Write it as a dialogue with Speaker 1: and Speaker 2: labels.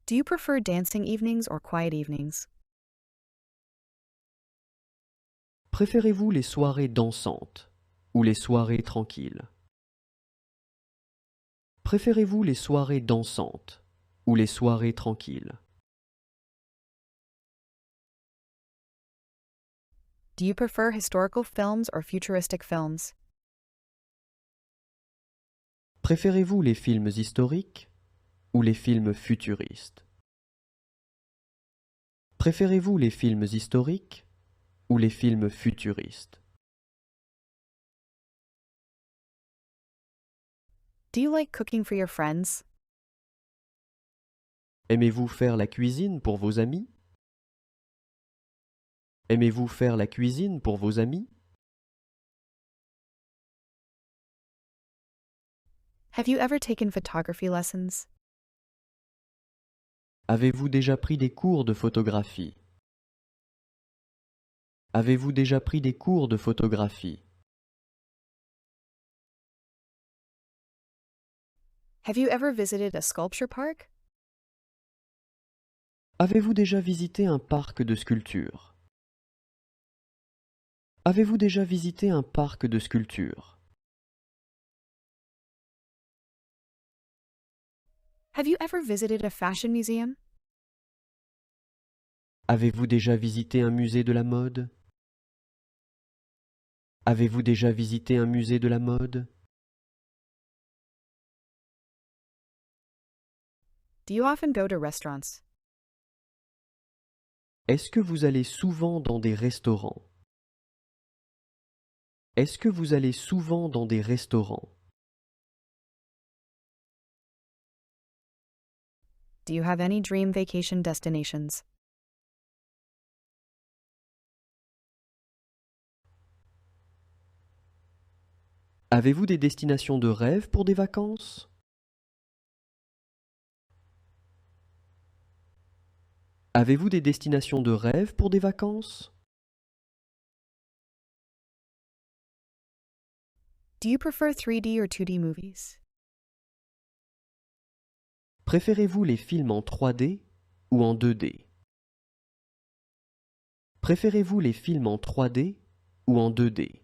Speaker 1: Do you prefer dancing evenings or quiet evenings?
Speaker 2: Préférez-vous les soirées dansantes ou les soirées tranquilles? Préférez-vous les soirées dansantes ou les soirées tranquilles?
Speaker 1: Do you prefer historical films or futuristic films?
Speaker 2: Préférez-vous les films historiques ou les films futuristes? Préférez-vous les films historiques ou les films futuristes?
Speaker 1: Do you like cooking for your friends?
Speaker 2: Aimez-vous faire la cuisine pour vos amis? Aimez-vous faire la cuisine pour vos amis?
Speaker 1: Have you ever taken photography lessons?
Speaker 2: Avez-vous déjà pris des cours de photographie? Avez-vous déjà pris des cours de photographie?
Speaker 1: Have you ever visited a sculpture park?
Speaker 2: Avez-vous déjà visité un parc de sculpture? Avez-vous déjà visité un parc de sculpture?
Speaker 1: Have you ever visited a fashion museum?
Speaker 2: Avez-vous déjà visité un musée de la mode? Avez-vous déjà visité un musée de la mode?
Speaker 1: Do you often go to restaurants?
Speaker 2: Est-ce que vous allez souvent dans des restaurants? Est-ce que vous allez souvent dans des restaurants?
Speaker 1: Do you have any dream vacation destinations?
Speaker 2: Avez-vous des destinations de rêve pour des vacances? Avez-vous des destinations de rêve pour des vacances?
Speaker 1: Do you prefer 3D or 2D movies?
Speaker 2: Préférez-vous les films en 3D ou en 2D? Préférez-vous les films en 3D ou en 2D?